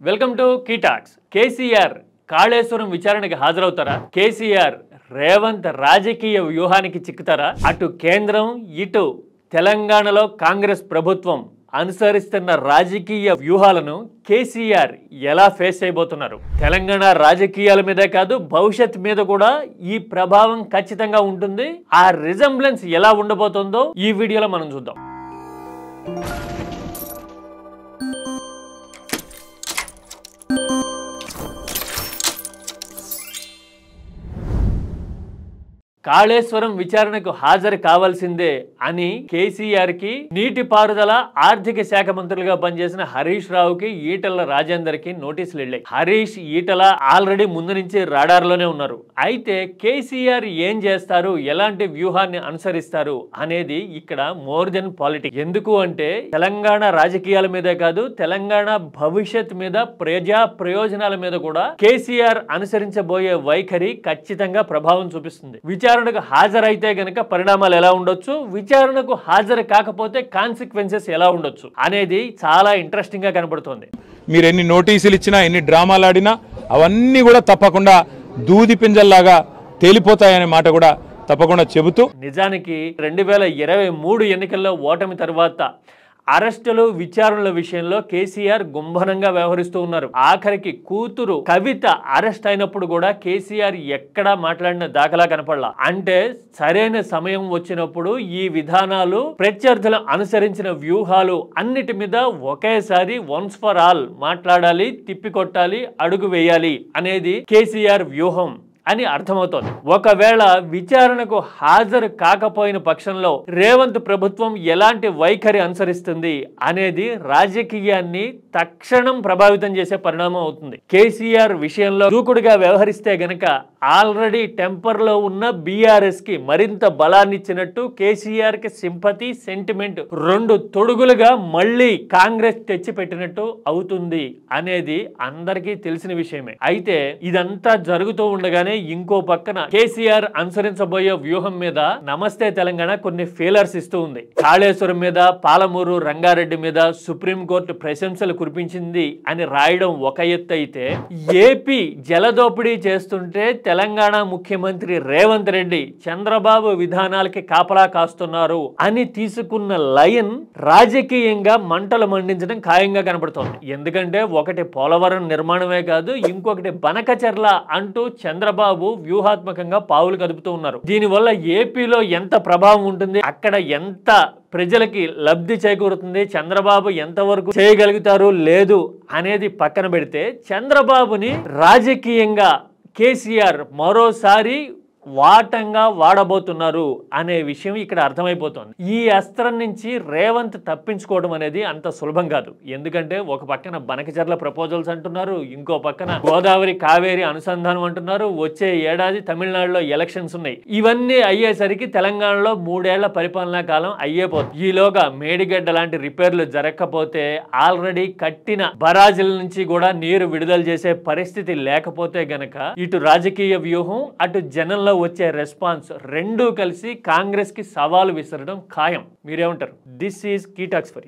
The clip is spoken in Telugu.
వెల్కమ్ టు కీటాక్స్. కేసీఆర్ కాళేశ్వరం విచారణకి హాజరవుతారా? కేసీఆర్ రేవంత్ రాజకీయ వ్యూహానికి చిక్కుతారా? అటు కేంద్రం ఇటు తెలంగాణలో కాంగ్రెస్ ప్రభుత్వం అనుసరిస్తున్న రాజకీయ వ్యూహాలను కేసీఆర్ ఎలా ఫేస్ చేయబోతున్నారు? తెలంగాణ రాజకీయాల మీదే కాదు భవిష్యత్ మీద కూడా ఈ ప్రభావం ఖచ్చితంగా ఉంటుంది. ఆ రిజంబ్లెన్స్ ఎలా ఉండబోతుందో ఈ వీడియోలో మనం చూద్దాం. కాళేశ్వరం విచారణకు హాజరు కావాల్సిందే అని కేసీఆర్ కి, నీటిపారుదల ఆర్థిక శాఖ మంత్రులుగా పనిచేసిన హరీష్ రావుకి, ఈటల రాజేందర్ కి నోటీసులు వెళ్ళాయి. హరీష్, ఈటల ఆల్రెడీ ముందు నుంచి రాడార్ లోనే ఉన్నారు. అయితే కేసీఆర్ ఏం చేస్తారు, ఎలాంటి వ్యూహాన్ని అనుసరిస్తారు అనేది ఇక్కడ మోర్ దెన్ పాలిటిక్స్. ఎందుకు అంటే తెలంగాణ రాజకీయాల మీదే కాదు తెలంగాణ భవిష్యత్ మీద, ప్రజా ప్రయోజనాల మీద కూడా కేసీఆర్ అనుసరించబోయే వైఖరి ఖచ్చితంగా ప్రభావం చూపిస్తుంది. విచారణకు హాజరైతే గనక పరిణామాలు ఎలా ఉండొచ్చు, విచారణకు హాజరు కాకపోతే కాన్సిక్వెన్సెస్ ఎలా ఉండొచ్చు అనేది చాలా ఇంట్రెస్టింగ్ గా కనబడుతోంది. మీరు ఎన్ని నోటీసులు ఇచ్చినా, ఎన్ని డ్రామాలు ఆడినా అవన్నీ కూడా తప్పకుండా దూది పింజల్లాగా తేలిపోతాయనే మాట కూడా తప్పకుండా చెబుతూ, నిజానికి 2023 ఎన్నికల్లో ఓటమి తర్వాత అరెస్టులు, విచారణల విషయంలో కేసీఆర్ గుంభనంగా వ్యవహరిస్తూ ఉన్నారు. ఆఖరికి కూతురు కవిత అరెస్ట్ అయినప్పుడు కూడా కేసీఆర్ ఎక్కడా మాట్లాడిన దాఖలా కనపడలా. అంటే సరైన సమయం వచ్చినప్పుడు ఈ విధానాలు, ప్రత్యర్థులు అనుసరించిన వ్యూహాలు అన్నిటి మీద ఒకేసారి వన్స్ ఫర్ ఆల్ మాట్లాడాలి, తిప్పికొట్టాలి, అడుగు వేయాలి అనేది కేసీఆర్ వ్యూహం అని అర్థమవుతోంది. ఒకవేళ విచారణకు హాజరు కాకపోయిన పక్షంలో రేవంత్ ప్రభుత్వం ఎలాంటి వైఖరి అనుసరిస్తుంది అనేది రాజకీయాన్ని తక్షణం ప్రభావితం చేసే పరిణామం అవుతుంది. కేసీఆర్ విషయంలో దూకుడుగా వ్యవహరిస్తే గనక ఆల్రెడీ టెంపర్ లో ఉన్న బీఆర్ఎస్ కి మరింత బలాన్ని ఇచ్చినట్టు, కేసీఆర్ కి సింపతి, సెంటిమెంట్ రెండు తొడుగులుగా మళ్ళీ కాంగ్రెస్ తెచ్చిపెట్టినట్టు అవుతుంది అనేది అందరికీ తెలిసిన విషయమే. అయితే ఇదంతా జరుగుతూ ఉండగానే ఇంకో పక్కన కేసీఆర్ అనుసరించబోయే వ్యూహం మీద నమస్తే తెలంగాణ కొన్ని ఫెయిలర్స్ ఇస్తూ ఉంది. కాళేశ్వరం మీద, పాలమూరు రంగారెడ్డి మీద సుప్రీంకోర్టు ప్రశంసలు కురిపించింది అని రాయడం ఒక ఎత్తు అయితే, ఏపీ జలదోపిడీ చేస్తుంటే తెలంగాణ ముఖ్యమంత్రి రేవంత్ రెడ్డి చంద్రబాబు విధానాలకి కాపలా కాస్తున్నారు అని తీసుకున్న లైన్ రాజకీయంగా మంటలు మండించడం ఖాయంగా కనబడుతోంది. ఎందుకంటే ఒకటి పోలవరం నిర్మాణమే కాదు, ఇంకొకటి బనకచెర్ల అంటూ చంద్రబాబు వ్యూహాత్మకంగా పావులు కదుపుతూ ఉన్నారు. దీనివల్ల ఏపీలో ఎంత ప్రభావం ఉంటుంది, అక్కడ ఎంత ప్రజలకి లబ్ధి చేకూరుతుంది, చంద్రబాబు ఎంతవరకు చేయగలుగుతారు లేదు అనేది పక్కన పెడితే, చంద్రబాబుని రాజకీయంగా కేసీఆర్ మరోసారి వాటంగా వాడబోతున్నారు అనే విషయం ఇక్కడ అర్థమైపోతుంది. ఈ అస్త్రం నుంచి రేవంత్ తప్పించుకోవడం అనేది అంత సులభం కాదు. ఎందుకంటే ఒక పక్కన బనకచెర్ల ప్రపోజల్స్ అంటున్నారు, ఇంకో పక్కన గోదావరి కావేరి అనుసంధానం అంటున్నారు, వచ్చే ఏడాది తమిళనాడులో ఎలక్షన్స్ ఉన్నాయి. ఇవన్నీ అయ్యేసరికి తెలంగాణలో 3 ఏళ్ల పరిపాలనా కాలం అయ్యేపోతుంది. ఈలోగా మేడిగడ్డ లాంటి రిపేర్లు జరగకపోతే, ఆల్రెడీ కట్టిన బరాజుల నుంచి కూడా నీరు విడుదల చేసే పరిస్థితి లేకపోతే గనక ఇటు రాజకీయ వ్యూహం, అటు జనంలో వచ్చే రెస్పాన్స్ రెండూ కలిసి కాంగ్రెస్ కి సవాలు విసరడం ఖాయం. మీరేమంటారు? This is కీటాక్స్ for